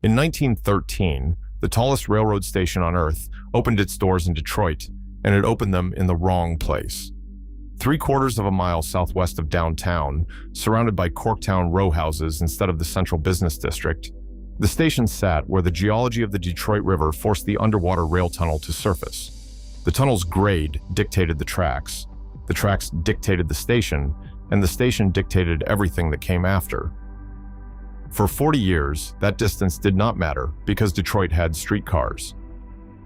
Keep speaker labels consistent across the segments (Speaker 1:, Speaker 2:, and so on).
Speaker 1: In 1913, the tallest railroad station on Earth opened its doors in Detroit, and it opened them in the wrong place. 3/4 of a mile southwest of downtown, surrounded by Corktown row houses instead of the central business district, the station sat where the geology of the Detroit River forced the underwater rail tunnel to surface. The tunnel's grade dictated the tracks dictated the station, and the station dictated everything that came after. For 40 years, that distance did not matter because Detroit had streetcars.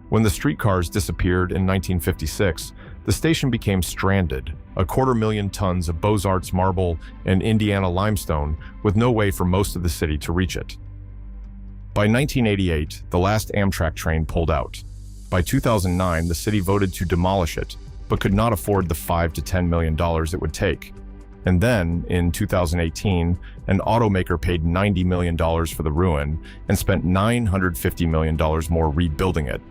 Speaker 1: When the streetcars disappeared in 1956, the station became stranded, 250,000 tons of Beaux-Arts marble and Indiana limestone with no way for most of the city to reach it. By 1988, the last Amtrak train pulled out. By 2009, the city voted to demolish it, but could not afford the $5 to $10 million it would take. And then, in 2018, an automaker paid $90 million for the ruin and spent $950 million more rebuilding it,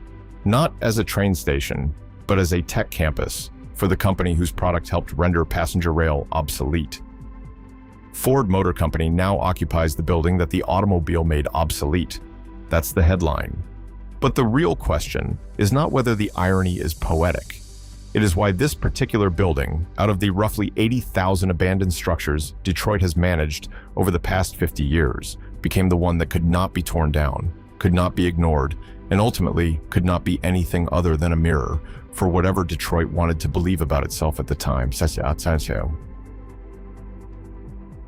Speaker 1: not as a train station, but as a tech campus for the company whose product helped render passenger rail obsolete. Ford Motor Company now occupies the building that the automobile made obsolete. That's the headline. But the real question is not whether the irony is poetic. It is why this particular building, out of the roughly 80,000 abandoned structures Detroit has managed over the past 50 years, became the one that could not be torn down, could not be ignored, and ultimately could not be anything other than a mirror for whatever Detroit wanted to believe about itself at the time.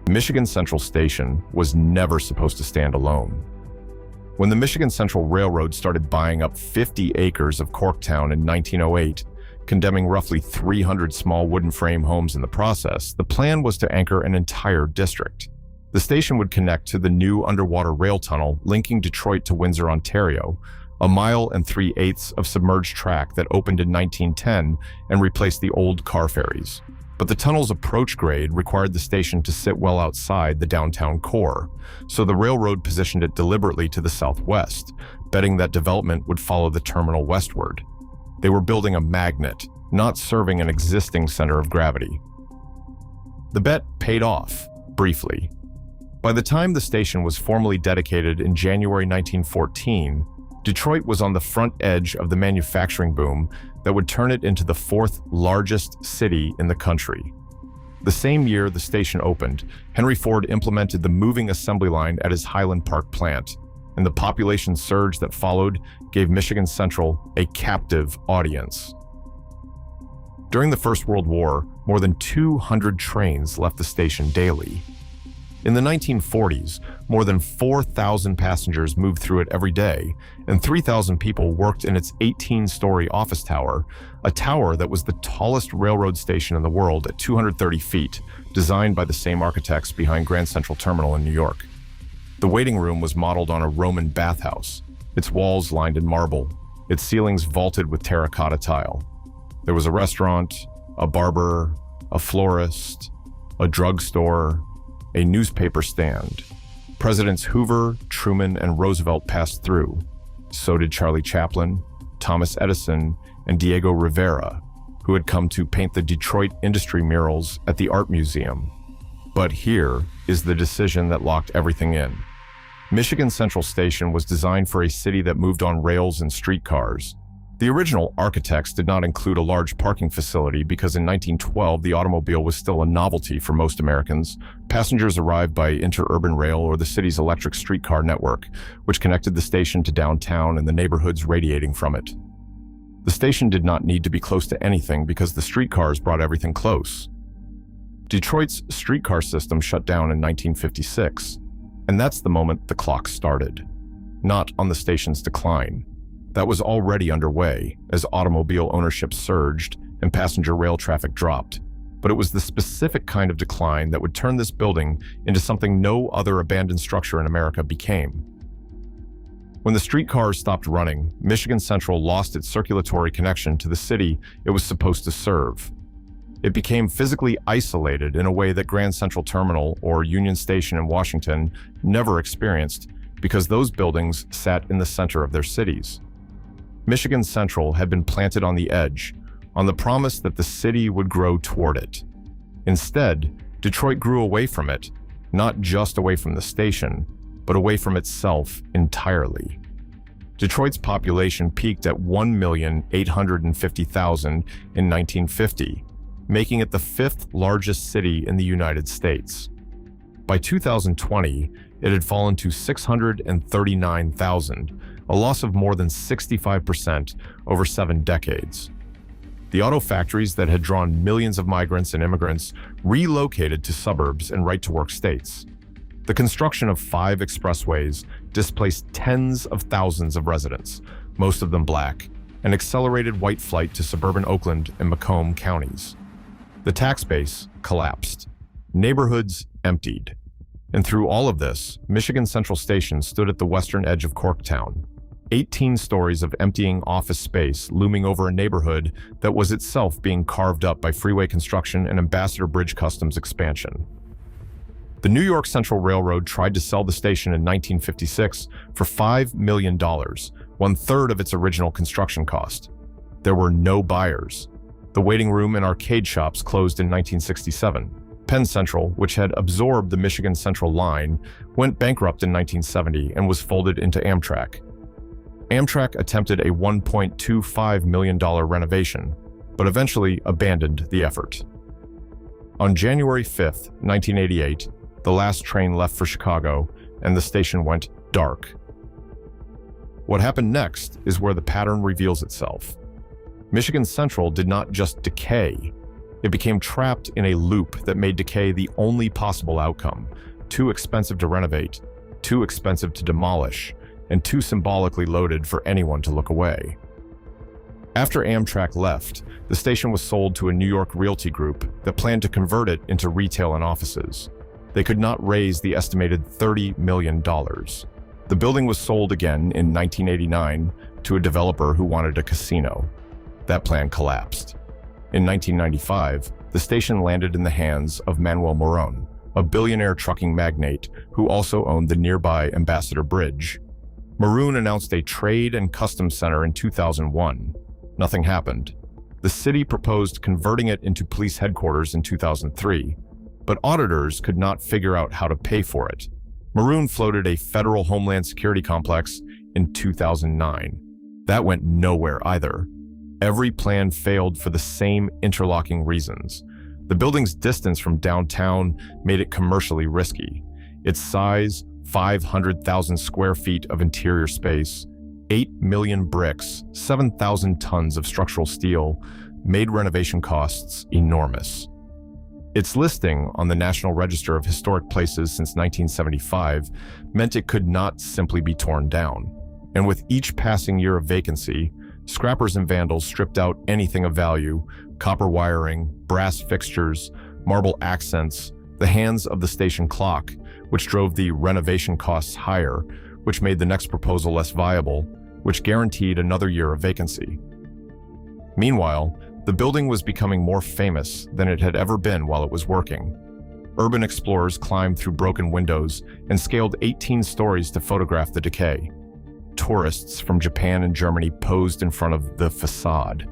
Speaker 1: Michigan Central Station was never supposed to stand alone. When the Michigan Central Railroad started buying up 50 acres of Corktown in 1908, condemning roughly 300 small wooden frame homes in the process, the plan was to anchor an entire district. The station would connect to the new underwater rail tunnel linking Detroit to Windsor, Ontario, a 1 3/8 of submerged track that opened in 1910 and replaced the old car ferries. But the tunnel's approach grade required the station to sit well outside the downtown core, so the railroad positioned it deliberately to the southwest, betting that development would follow the terminal westward. They were building a magnet, not serving an existing center of gravity. The bet paid off, briefly. By the time the station was formally dedicated in January 1914, Detroit was on the front edge of the manufacturing boom that would turn it into the 4th largest city in the country. The same year the station opened, Henry Ford implemented the moving assembly line at his Highland Park plant, and the population surge that followed gave Michigan Central a captive audience. During the First World War, more than 200 trains left the station daily. In the 1940s, more than 4,000 passengers moved through it every day, and 3,000 people worked in its 18-story office tower, a tower that was the tallest railroad station in the world at 230 feet, designed by the same architects behind Grand Central Terminal in New York. The waiting room was modeled on a Roman bathhouse, its walls lined in marble, its ceilings vaulted with terracotta tile. There was a restaurant, a barber, a florist, a drugstore, a newspaper stand. Presidents Hoover, Truman, and Roosevelt passed through. So did Charlie Chaplin, Thomas Edison, and Diego Rivera, who had come to paint the Detroit industry murals at the Art Museum. But here is the decision that locked everything in. Michigan Central Station was designed for a city that moved on rails and streetcars. The original architects did not include a large parking facility because in 1912 the automobile was still a novelty for most Americans. Passengers arrived by interurban rail or the city's electric streetcar network, which connected the station to downtown and the neighborhoods radiating from it. The station did not need to be close to anything because the streetcars brought everything close. Detroit's streetcar system shut down in 1956, and that's the moment the clock started. Not on the station's decline. That was already underway as automobile ownership surged and passenger rail traffic dropped. But it was the specific kind of decline that would turn this building into something no other abandoned structure in America became. When the streetcars stopped running, Michigan Central lost its circulatory connection to the city it was supposed to serve. It became physically isolated in a way that Grand Central Terminal or Union Station in Washington never experienced because those buildings sat in the center of their cities. Michigan Central had been planted on the edge, on the promise that the city would grow toward it. Instead, Detroit grew away from it, not just away from the station, but away from itself entirely. Detroit's population peaked at 1,850,000 in 1950, making it the fifth largest city in the United States. By 2020, it had fallen to 639,000, a loss of more than 65% over 7 decades. The auto factories that had drawn millions of migrants and immigrants relocated to suburbs and right-to-work states. The construction of 5 expressways displaced tens of thousands of residents, most of them black, and accelerated white flight to suburban Oakland and Macomb counties. The tax base collapsed. Neighborhoods emptied. And through all of this, Michigan Central Station stood at the western edge of Corktown. 18 stories of emptying office space looming over a neighborhood that was itself being carved up by freeway construction and Ambassador Bridge Customs expansion. The New York Central Railroad tried to sell the station in 1956 for $5 million, one-third of its original construction cost. There were no buyers. The waiting room and arcade shops closed in 1967. Penn Central, which had absorbed the Michigan Central line, went bankrupt in 1970 and was folded into Amtrak. Amtrak attempted a $1.25 million renovation, but eventually abandoned the effort. On January 5, 1988, the last train left for Chicago, and the station went dark. What happened next is where the pattern reveals itself. Michigan Central did not just decay. It became trapped in a loop that made decay the only possible outcome, too expensive to renovate, too expensive to demolish, and too symbolically loaded for anyone to look away. After Amtrak left, the station was sold to a New York realty group that planned to convert it into retail and offices. They could not raise the estimated $30 million. The building was sold again in 1989 to a developer who wanted a casino. That plan collapsed. In 1995, the station landed in the hands of Manuel Moron, a billionaire trucking magnate who also owned the nearby Ambassador Bridge. Maroon announced a trade and customs center in 2001. Nothing happened. The city proposed converting it into police headquarters in 2003, but auditors could not figure out how to pay for it. Maroon floated a federal Homeland Security complex in 2009. That went nowhere either. Every plan failed for the same interlocking reasons. The building's distance from downtown made it commercially risky. Its size, 500,000 square feet of interior space, 8 million bricks, 7,000 tons of structural steel, made renovation costs enormous. Its listing on the National Register of Historic Places since 1975 meant it could not simply be torn down. And with each passing year of vacancy, scrappers and vandals stripped out anything of value: copper wiring, brass fixtures, marble accents, the hands of the station clock, which drove the renovation costs higher, which made the next proposal less viable, which guaranteed another year of vacancy. Meanwhile, the building was becoming more famous than it had ever been while it was working. Urban explorers climbed through broken windows and scaled 18 stories to photograph the decay. Tourists from Japan and Germany posed in front of the facade.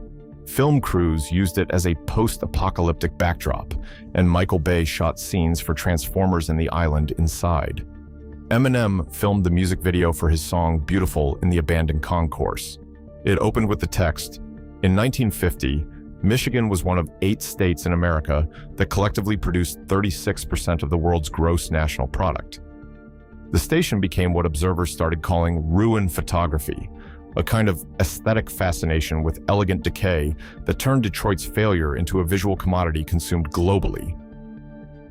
Speaker 1: Film crews used it as a post-apocalyptic backdrop, and Michael Bay shot scenes for Transformers in the island inside. Eminem filmed the music video for his song Beautiful in the abandoned concourse. It opened with the text, "In 1950, Michigan was one of 8 states in America that collectively produced 36% of the world's gross national product." The station became what observers started calling ruin photography, a kind of aesthetic fascination with elegant decay that turned Detroit's failure into a visual commodity consumed globally.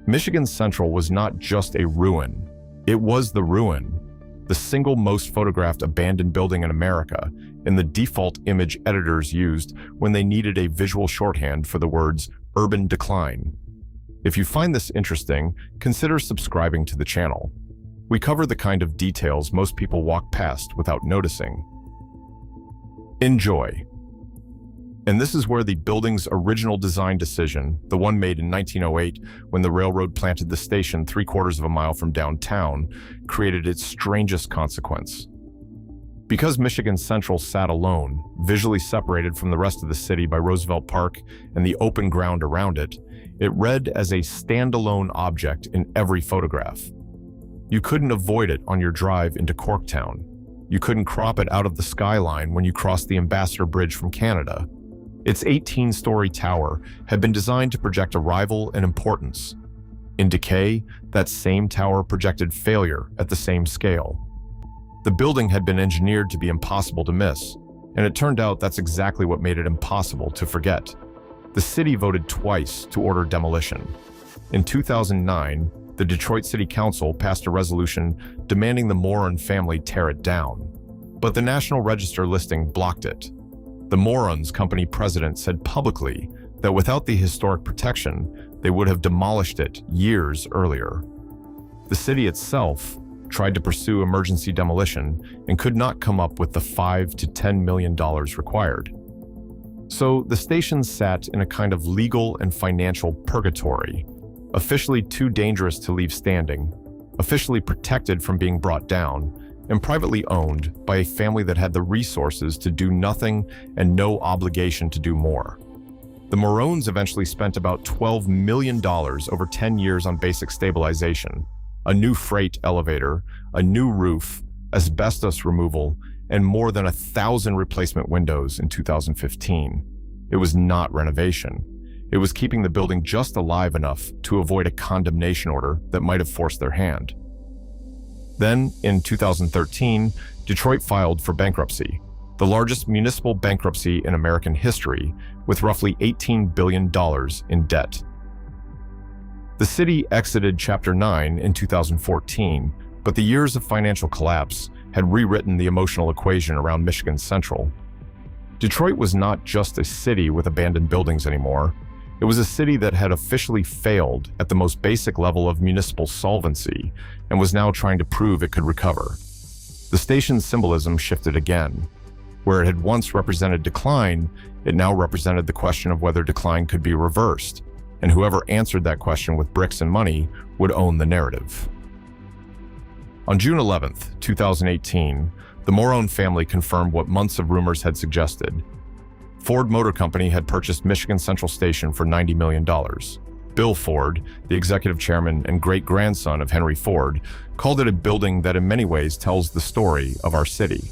Speaker 1: Michigan Central was not just a ruin, it was the ruin, the single most photographed abandoned building in America, and the default image editors used when they needed a visual shorthand for the words urban decline. If you find this interesting, consider subscribing to the channel. We cover the kind of details most people walk past without noticing. Enjoy. And this is where the building's original design decision, the one made in 1908 when the railroad planted the station 3/4 of a mile from downtown, created its strangest consequence. Because Michigan Central sat alone, visually separated from the rest of the city by Roosevelt Park and the open ground around it, it read as a standalone object in every photograph. You couldn't avoid it on your drive into Corktown. You couldn't crop it out of the skyline when you crossed the Ambassador Bridge from Canada. Its 18-story tower had been designed to project arrival and importance. In decay, that same tower projected failure at the same scale. The building had been engineered to be impossible to miss, and it turned out that's exactly what made it impossible to forget. The city voted twice to order demolition. In 2009, the Detroit City Council passed a resolution demanding the Moron family tear it down, but the National Register listing blocked it. The Moron's company president said publicly that without the historic protection, they would have demolished it years earlier. The city itself tried to pursue emergency demolition and could not come up with the $5 to $10 million required. So the station sat in a kind of legal and financial purgatory, officially too dangerous to leave standing, officially protected from being brought down, and privately owned by a family that had the resources to do nothing and no obligation to do more. The Morons eventually spent about $12 million over 10 years on basic stabilization, a new freight elevator, a new roof, asbestos removal, and more than 1,000 replacement windows in 2015. It was not renovation. It was keeping the building just alive enough to avoid a condemnation order that might have forced their hand. Then, in 2013, Detroit filed for bankruptcy, the largest municipal bankruptcy in American history, with roughly $18 billion in debt. The city exited Chapter 9 in 2014, but the years of financial collapse had rewritten the emotional equation around Michigan Central. Detroit was not just a city with abandoned buildings anymore. It was a city that had officially failed at the most basic level of municipal solvency and was now trying to prove it could recover. The station's symbolism shifted again. Where it had once represented decline, it now represented the question of whether decline could be reversed, and whoever answered that question with bricks and money would own the narrative. On June 11, 2018, the Moron family confirmed what months of rumors had suggested. Ford Motor Company had purchased Michigan Central Station for $90 million. Bill Ford, the executive chairman and great-grandson of Henry Ford, called it a building that in many ways tells the story of our city.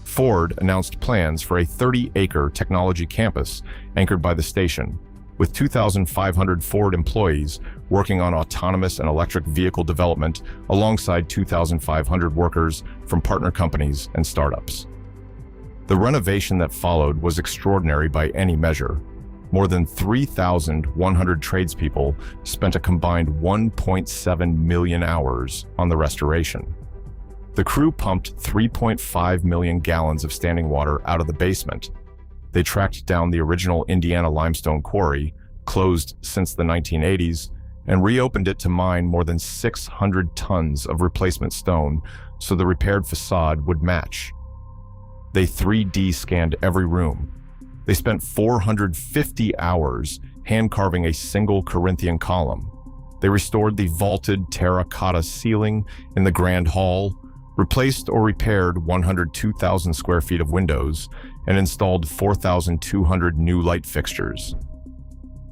Speaker 1: Ford announced plans for a 30-acre technology campus anchored by the station, with 2,500 Ford employees working on autonomous and electric vehicle development alongside 2,500 workers from partner companies and startups. The renovation that followed was extraordinary by any measure. More than 3,100 tradespeople spent a combined 1.7 million hours on the restoration. The crew pumped 3.5 million gallons of standing water out of the basement. They tracked down the original Indiana limestone quarry, closed since the 1980s, and reopened it to mine more than 600 tons of replacement stone so the repaired facade would match. They 3D scanned every room. They spent 450 hours hand-carving a single Corinthian column. They restored the vaulted terracotta ceiling in the Grand Hall, replaced or repaired 102,000 square feet of windows, and installed 4,200 new light fixtures.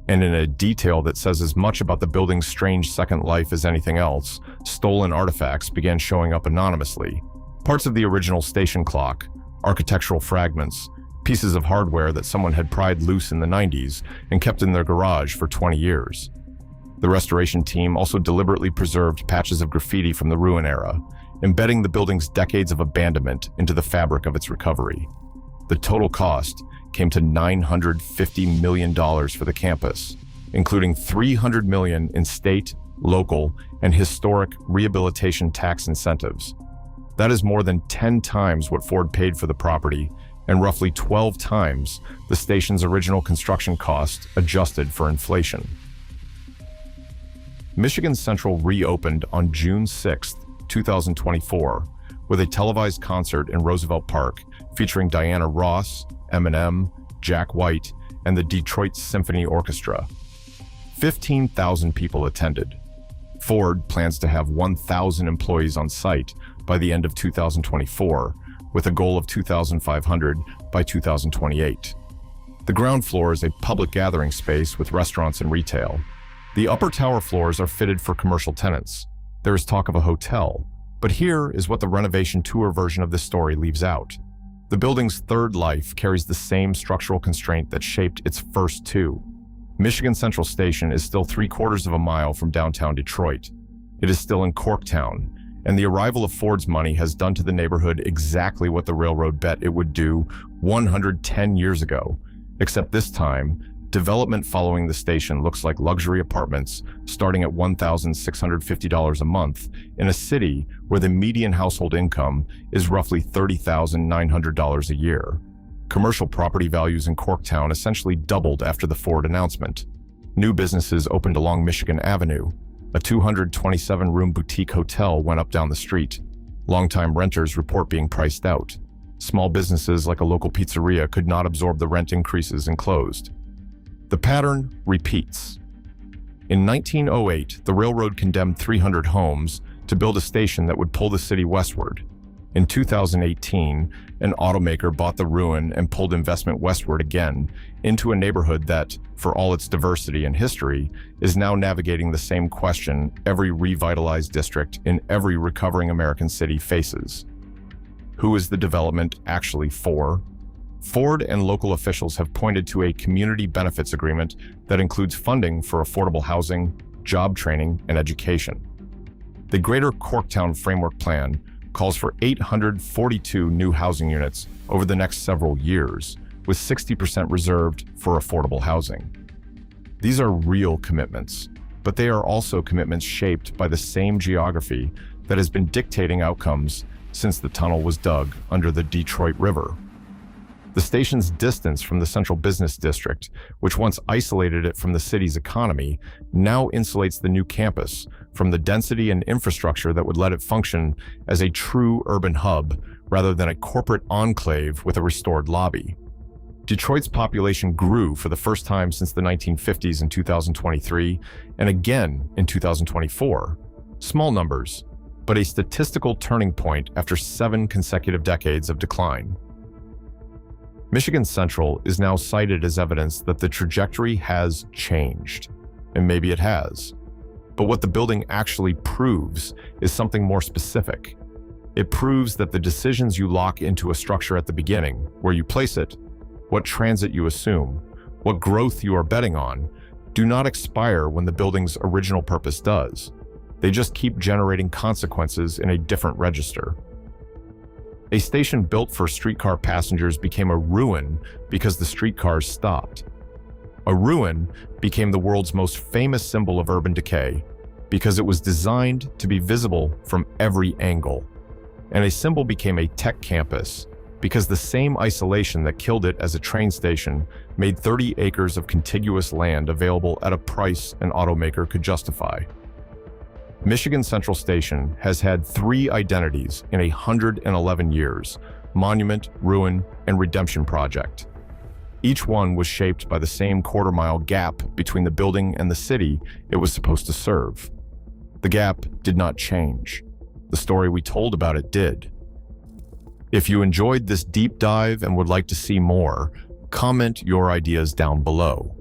Speaker 1: And in a detail that says as much about the building's strange second life as anything else, stolen artifacts began showing up anonymously. Parts of the original station clock, architectural fragments, pieces of hardware that someone had pried loose in the 90s and kept in their garage for 20 years. The restoration team also deliberately preserved patches of graffiti from the ruin era, embedding the building's decades of abandonment into the fabric of its recovery. The total cost came to $950 million for the campus, including $300 million in state, local, and historic rehabilitation tax incentives. That is more than 10 times what Ford paid for the property and roughly 12 times the station's original construction cost adjusted for inflation. Michigan Central reopened on June 6, 2024, with a televised concert in Roosevelt Park featuring Diana Ross, Eminem, Jack White, and the Detroit Symphony Orchestra. 15,000 people attended. Ford plans to have 1,000 employees on site by the end of 2024, with a goal of 2,500 by 2028. The ground floor is a public gathering space with restaurants and retail. The upper tower floors are fitted for commercial tenants. there is talk of a hotel, but here is what the renovation tour version of this story leaves out. The building's third life carries the same structural constraint that shaped its first two. Michigan Central Station is still 3/4 of a mile from downtown Detroit. It is still in Corktown, and the arrival of Ford's money has done to the neighborhood exactly what the railroad bet it would do 110 years ago, except this time, development following the station looks like luxury apartments starting at $1,650 a month in a city where the median household income is roughly $30,900 a year. Commercial property values in Corktown essentially doubled after the Ford announcement. New businesses opened along Michigan Avenue. A 227-room boutique hotel went up down the street. Longtime renters report being priced out. Small businesses like a local pizzeria could not absorb the rent increases and closed. The pattern repeats. In 1908, the railroad condemned 300 homes to build a station that would pull the city westward. In 2018, an automaker bought the ruin and pulled investment westward again into a neighborhood that, for all its diversity and history, is now navigating the same question every revitalized district in every recovering American city faces. Who is the development actually for? Ford and local officials have pointed to a community benefits agreement that includes funding for affordable housing, job training, and education. The Greater Corktown Framework Plan calls for 842 new housing units over the next several years, with 60% reserved for affordable housing. These are real commitments, but they are also commitments shaped by the same geography that has been dictating outcomes since the tunnel was dug under the Detroit River. The station's distance from the central business district, which once isolated it from the city's economy, now insulates the new campus from the density and infrastructure that would let it function as a true urban hub rather than a corporate enclave with a restored lobby. Detroit's population grew for the first time since the 1950s in 2023 and again in 2024. Small numbers, but a statistical turning point after 7 consecutive decades of decline. Michigan Central is now cited as evidence that the trajectory has changed, and maybe it has. But what the building actually proves is something more specific. It proves that the decisions you lock into a structure at the beginning, where you place it, what transit you assume, what growth you are betting on, do not expire when the building's original purpose does. They just keep generating consequences in a different register. A station built for streetcar passengers became a ruin because the streetcars stopped. A ruin became the world's most famous symbol of urban decay because it was designed to be visible from every angle. And a symbol became a tech campus because the same isolation that killed it as a train station made 30 acres of contiguous land available at a price an automaker could justify. Michigan Central Station has had 3 identities in 111 years: monument, ruin, and redemption project. Each one was shaped by the same quarter-mile gap between the building and the city it was supposed to serve. The gap did not change. The story we told about it did. If you enjoyed this deep dive and would like to see more, comment your ideas down below.